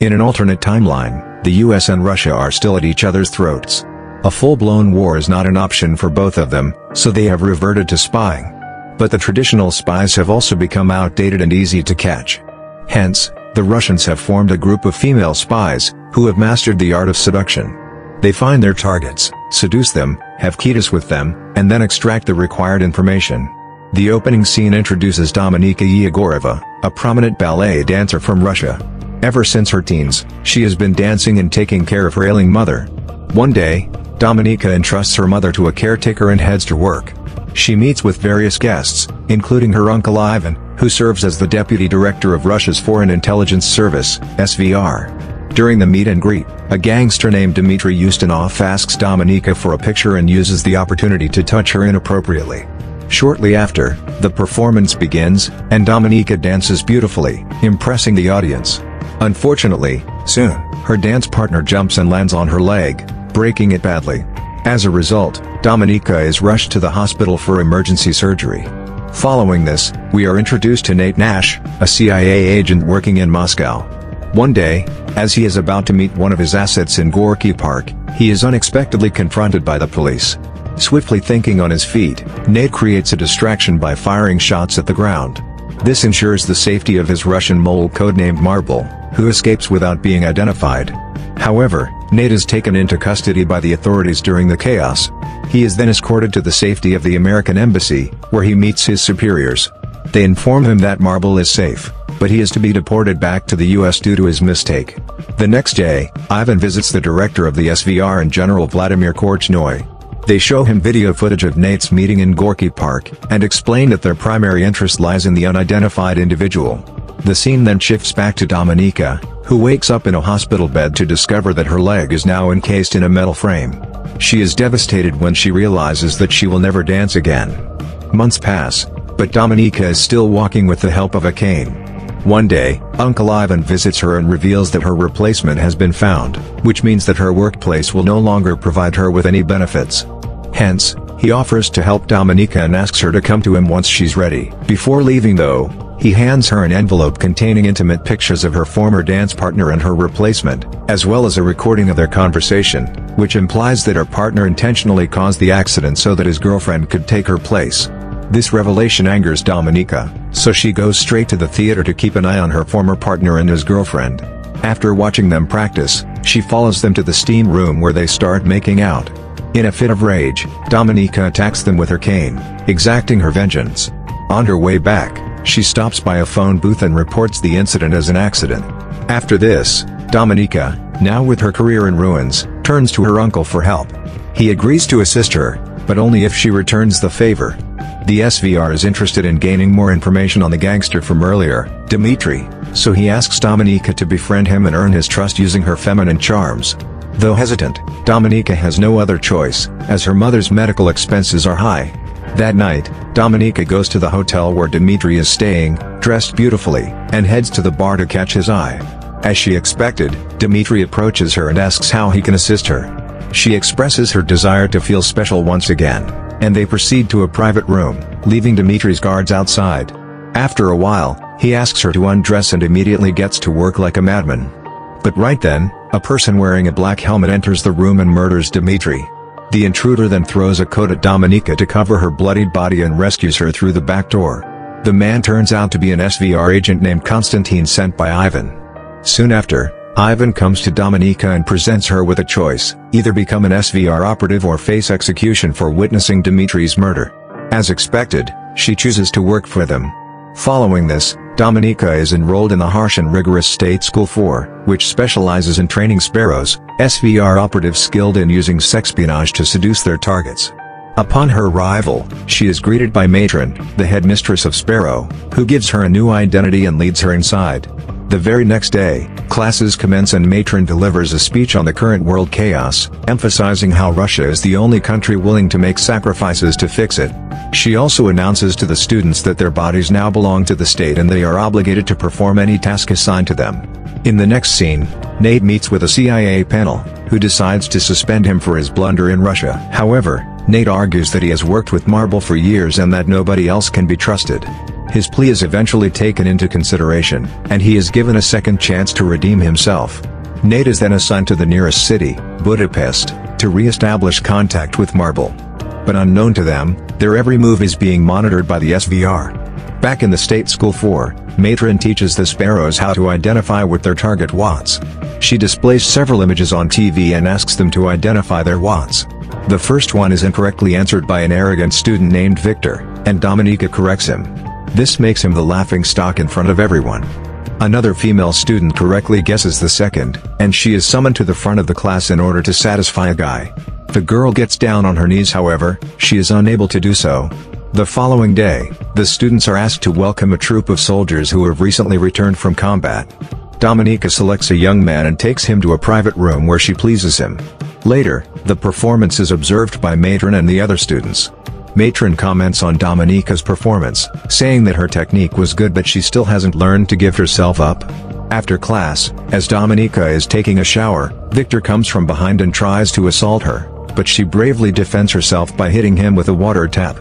In an alternate timeline, the US and Russia are still at each other's throats. A full-blown war is not an option for both of them, so they have reverted to spying. But the traditional spies have also become outdated and easy to catch. Hence, the Russians have formed a group of female spies, who have mastered the art of seduction. They find their targets, seduce them, have kiss with them, and then extract the required information. The opening scene introduces Dominika Yegorova, a prominent ballet dancer from Russia. Ever since her teens, she has been dancing and taking care of her ailing mother. One day, Dominika entrusts her mother to a caretaker and heads to work. She meets with various guests, including her uncle Ivan, who serves as the deputy director of Russia's Foreign Intelligence Service, SVR. During the meet and greet, a gangster named Dmitry Ustinov asks Dominika for a picture and uses the opportunity to touch her inappropriately. Shortly after, the performance begins, and Dominika dances beautifully, impressing the audience. Unfortunately, soon, her dance partner jumps and lands on her leg, breaking it badly. As a result, Dominika is rushed to the hospital for emergency surgery. Following this, we are introduced to Nate Nash, a CIA agent working in Moscow. One day, as he is about to meet one of his assets in Gorky Park, he is unexpectedly confronted by the police. Swiftly thinking on his feet, Nate creates a distraction by firing shots at the ground. This ensures the safety of his Russian mole codenamed Marble, who escapes without being identified. However, Nate is taken into custody by the authorities during the chaos. He is then escorted to the safety of the American embassy, where he meets his superiors. They inform him that Marble is safe, but he is to be deported back to the US due to his mistake. The next day, Ivan visits the director of the SVR and General Vladimir Korchnoi. They show him video footage of Nate's meeting in Gorky Park, and explain that their primary interest lies in the unidentified individual. The scene then shifts back to Dominika, who wakes up in a hospital bed to discover that her leg is now encased in a metal frame. She is devastated when she realizes that she will never dance again. Months pass, but Dominika is still walking with the help of a cane. One day, Uncle Ivan visits her and reveals that her replacement has been found, which means that her workplace will no longer provide her with any benefits. Hence, he offers to help Dominika and asks her to come to him once she's ready. Before leaving though, he hands her an envelope containing intimate pictures of her former dance partner and her replacement, as well as a recording of their conversation, which implies that her partner intentionally caused the accident so that his girlfriend could take her place. This revelation angers Dominika, so she goes straight to the theater to keep an eye on her former partner and his girlfriend. After watching them practice, she follows them to the steam room where they start making out. In a fit of rage, Dominika attacks them with her cane, exacting her vengeance. On her way back, she stops by a phone booth and reports the incident as an accident. After this, Dominika, now with her career in ruins, turns to her uncle for help. He agrees to assist her, but only if she returns the favor. The SVR is interested in gaining more information on the gangster from earlier, Dmitry, so he asks Dominika to befriend him and earn his trust using her feminine charms. Though hesitant, Dominika has no other choice, as her mother's medical expenses are high. That night, Dominika goes to the hotel where Dmitry is staying, dressed beautifully, and heads to the bar to catch his eye. As she expected, Dmitry approaches her and asks how he can assist her. She expresses her desire to feel special once again, and they proceed to a private room, leaving Dmitry's guards outside. After a while, he asks her to undress and immediately gets to work like a madman. But right then, a person wearing a black helmet enters the room and murders Dmitry. The intruder then throws a coat at Dominika to cover her bloodied body and rescues her through the back door. The man turns out to be an SVR agent named Konstantin sent by Ivan. Soon after, Ivan comes to Dominika and presents her with a choice, either become an SVR operative or face execution for witnessing Dmitry's murder. As expected, she chooses to work for them. Following this, Dominika is enrolled in the harsh and rigorous State School 4, which specializes in training Sparrows, SVR operatives skilled in using sexpionage to seduce their targets. Upon her arrival, she is greeted by Matron, the headmistress of Sparrow, who gives her a new identity and leads her inside. The very next day, classes commence and Matron delivers a speech on the current world chaos, emphasizing how Russia is the only country willing to make sacrifices to fix it. She also announces to the students that their bodies now belong to the state and they are obligated to perform any task assigned to them. In the next scene, Nate meets with a CIA panel, who decides to suspend him for his blunder in Russia. However, Nate argues that he has worked with Marble for years and that nobody else can be trusted. His plea is eventually taken into consideration, and he is given a second chance to redeem himself. Nate is then assigned to the nearest city, Budapest, to re-establish contact with Marble. But unknown to them, their every move is being monitored by the SVR. Back in the State School 4, Matron teaches the Sparrows how to identify what their target wants. She displays several images on TV and asks them to identify their wants. The first one is incorrectly answered by an arrogant student named Victor, and Dominika corrects him. This makes him the laughingstock in front of everyone. Another female student correctly guesses the second, and she is summoned to the front of the class in order to satisfy a guy. The girl gets down on her knees, however, she is unable to do so. The following day, the students are asked to welcome a troop of soldiers who have recently returned from combat. Dominika selects a young man and takes him to a private room where she pleases him. Later, the performance is observed by Matron and the other students. Matron comments on Dominika's performance, saying that her technique was good but she still hasn't learned to give herself up. After class, as Dominika is taking a shower, Victor comes from behind and tries to assault her, but she bravely defends herself by hitting him with a water tap.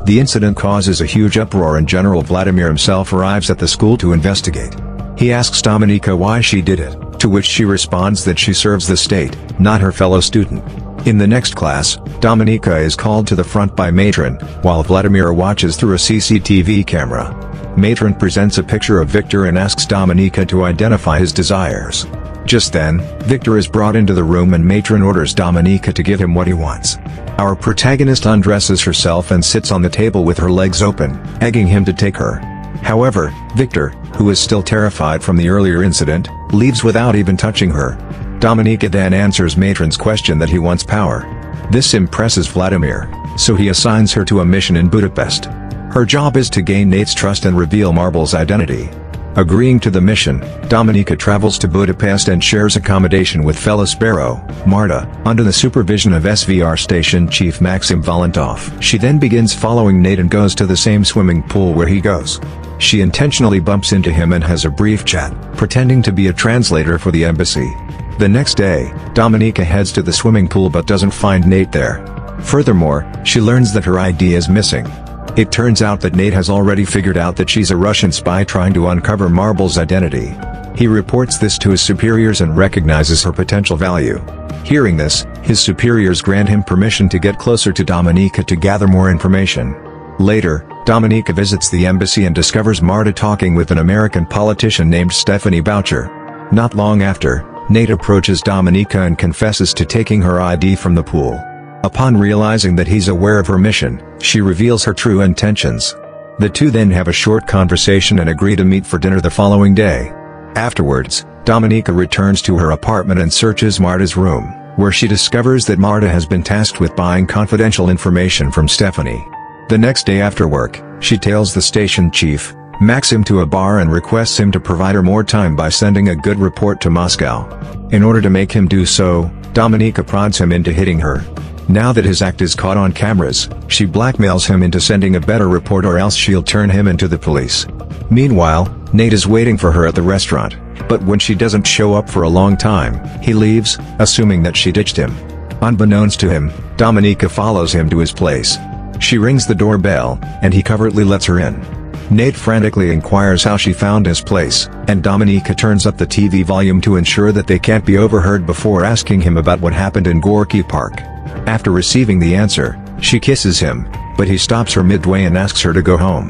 The incident causes a huge uproar and General Vladimir himself arrives at the school to investigate. He asks Dominika why she did it, to which she responds that she serves the state, not her fellow student. In the next class, Dominika is called to the front by Matron, while Vladimir watches through a CCTV camera. Matron presents a picture of Victor and asks Dominika to identify his desires. Just then, Victor is brought into the room and Matron orders Dominika to give him what he wants. Our protagonist undresses herself and sits on the table with her legs open, egging him to take her. However, Victor, who is still terrified from the earlier incident, leaves without even touching her. Dominika then answers Matron's question that he wants power. This impresses Vladimir, so he assigns her to a mission in Budapest. Her job is to gain Nate's trust and reveal Marble's identity. Agreeing to the mission, Dominika travels to Budapest and shares accommodation with fellow Sparrow, Marta, under the supervision of SVR Station Chief Maxim Valentov. She then begins following Nate and goes to the same swimming pool where he goes. She intentionally bumps into him and has a brief chat, pretending to be a translator for the embassy. The next day, Dominika heads to the swimming pool but doesn't find Nate there. Furthermore, she learns that her ID is missing. It turns out that Nate has already figured out that she's a Russian spy trying to uncover Marble's identity. He reports this to his superiors and recognizes her potential value. Hearing this, his superiors grant him permission to get closer to Dominika to gather more information. Later, Dominika visits the embassy and discovers Marta talking with an American politician named Stephanie Boucher. Not long after, Nate approaches Dominika and confesses to taking her ID from the pool. Upon realizing that he's aware of her mission, she reveals her true intentions. The two then have a short conversation and agree to meet for dinner the following day. Afterwards, Dominika returns to her apartment and searches Marta's room, where she discovers that Marta has been tasked with buying confidential information from Stephanie. The next day after work, she tails the station chief, Maxim, to a bar and requests him to provide her more time by sending a good report to Moscow. In order to make him do so, Dominika prods him into hitting her. Now that his act is caught on cameras, she blackmails him into sending a better report or else she'll turn him into the police. Meanwhile, Nate is waiting for her at the restaurant, but when she doesn't show up for a long time, he leaves, assuming that she ditched him. Unbeknownst to him, Dominika follows him to his place. She rings the doorbell, and he covertly lets her in. Nate frantically inquires how she found his place, and Dominika turns up the TV volume to ensure that they can't be overheard before asking him about what happened in Gorky Park. After receiving the answer, she kisses him, but he stops her midway and asks her to go home.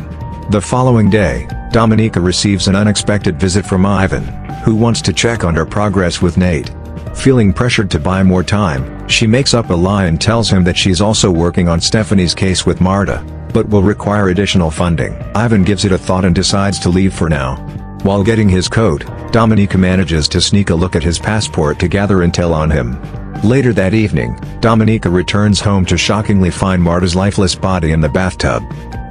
The following day, Dominika receives an unexpected visit from Ivan, who wants to check on her progress with Nate. Feeling pressured to buy more time, she makes up a lie and tells him that she's also working on Stephanie's case with Marta, but will require additional funding. Ivan gives it a thought and decides to leave for now. While getting his coat, Dominika manages to sneak a look at his passport to gather intel on him. Later that evening, Dominika returns home to shockingly find Marta's lifeless body in the bathtub.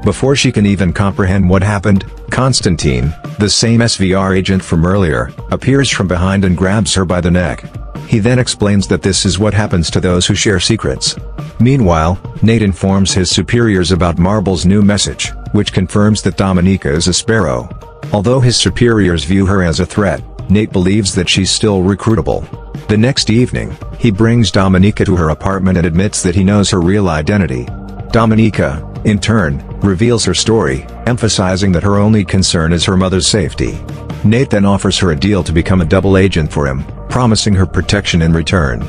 Before she can even comprehend what happened, Konstantin, the same SVR agent from earlier, appears from behind and grabs her by the neck. He then explains that this is what happens to those who share secrets. Meanwhile, Nate informs his superiors about Marble's new message, which confirms that Dominika is a Sparrow. Although his superiors view her as a threat, Nate believes that she's still recruitable. The next evening, he brings Dominika to her apartment and admits that he knows her real identity. Dominika, in turn, reveals her story, emphasizing that her only concern is her mother's safety. Nate then offers her a deal to become a double agent for him, promising her protection in return.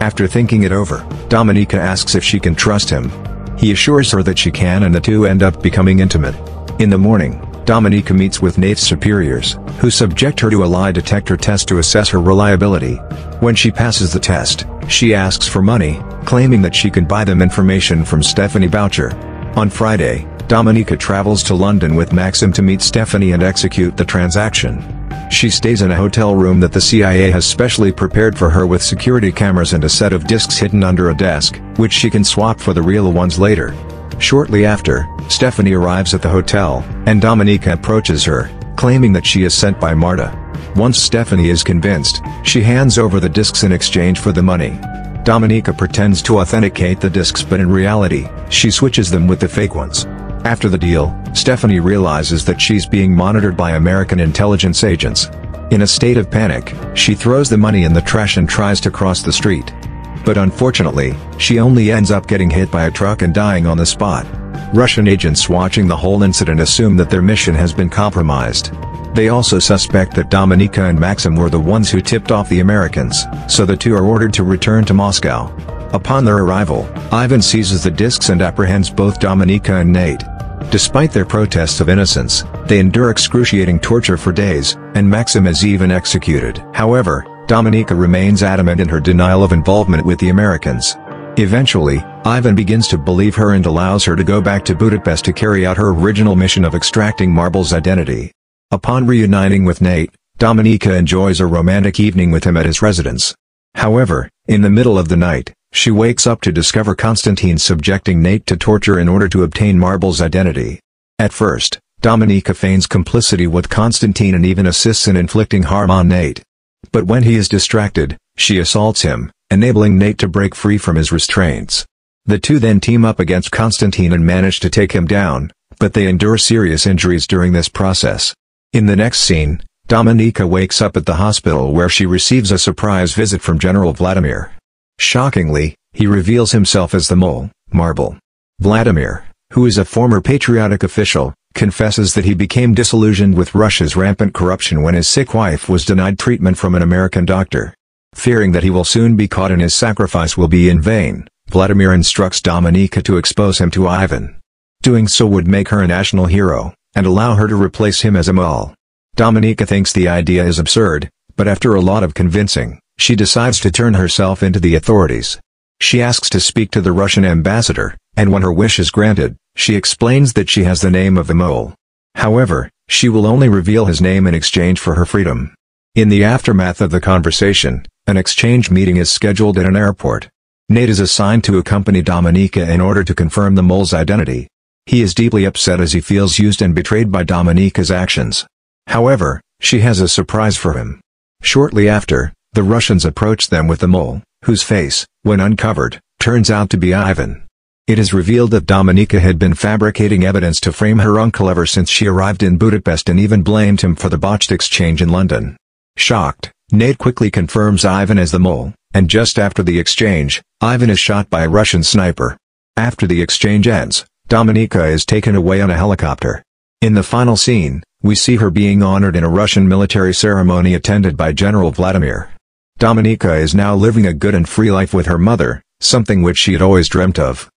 After thinking it over, Dominica asks if she can trust him. He assures her that she can, and the two end up becoming intimate. In the morning, Dominica meets with Nate's superiors, who subject her to a lie detector test to assess her reliability. When she passes the test, she asks for money, claiming that she can buy them information from Stephanie Boucher. On Friday, Dominica travels to London with Maxim to meet Stephanie and execute the transaction. She stays in a hotel room that the CIA has specially prepared for her with security cameras and a set of discs hidden under a desk, which she can swap for the real ones later. Shortly after, Stephanie arrives at the hotel, and Dominica approaches her, claiming that she is sent by Marta. Once Stephanie is convinced, she hands over the discs in exchange for the money. Dominica pretends to authenticate the discs, but in reality, she switches them with the fake ones. After the deal, Stephanie realizes that she's being monitored by American intelligence agents. In a state of panic, she throws the money in the trash and tries to cross the street. But unfortunately, she only ends up getting hit by a truck and dying on the spot. Russian agents watching the whole incident assume that their mission has been compromised. They also suspect that Dominica and Maxim were the ones who tipped off the Americans, so the two are ordered to return to Moscow. Upon their arrival, Ivan seizes the discs and apprehends both Dominica and Nate. Despite their protests of innocence, they endure excruciating torture for days, and Maxim is even executed. However, Dominica remains adamant in her denial of involvement with the Americans. Eventually, Ivan begins to believe her and allows her to go back to Budapest to carry out her original mission of extracting Marble's identity. Upon reuniting with Nate, Dominica enjoys a romantic evening with him at his residence. However, in the middle of the night, she wakes up to discover Constantine subjecting Nate to torture in order to obtain Marble's identity. At first, Dominica feigns complicity with Constantine and even assists in inflicting harm on Nate. But when he is distracted, she assaults him, enabling Nate to break free from his restraints. The two then team up against Constantine and manage to take him down, but they endure serious injuries during this process. In the next scene, Dominica wakes up at the hospital where she receives a surprise visit from General Vladimir. Shockingly, he reveals himself as the mole, Marble. Vladimir, who is a former patriotic official, confesses that he became disillusioned with Russia's rampant corruption when his sick wife was denied treatment from an American doctor. Fearing that he will soon be caught and his sacrifice will be in vain, Vladimir instructs Dominica to expose him to Ivan. Doing so would make her a national hero, and allow her to replace him as a mole. Dominica thinks the idea is absurd, but after a lot of convincing, she decides to turn herself into the authorities. She asks to speak to the Russian ambassador, and when her wish is granted, she explains that she has the name of the mole. However, she will only reveal his name in exchange for her freedom. In the aftermath of the conversation, an exchange meeting is scheduled at an airport. Nate is assigned to accompany Dominica in order to confirm the mole's identity. He is deeply upset as he feels used and betrayed by Dominica's actions. However, she has a surprise for him. Shortly after, the Russians approach them with the mole, whose face, when uncovered, turns out to be Ivan. It is revealed that Dominica had been fabricating evidence to frame her uncle ever since she arrived in Budapest and even blamed him for the botched exchange in London. Shocked, Nate quickly confirms Ivan as the mole, and just after the exchange, Ivan is shot by a Russian sniper. After the exchange ends, Dominica is taken away on a helicopter. In the final scene, we see her being honored in a Russian military ceremony attended by General Vladimir. Dominica is now living a good and free life with her mother, something which she had always dreamt of.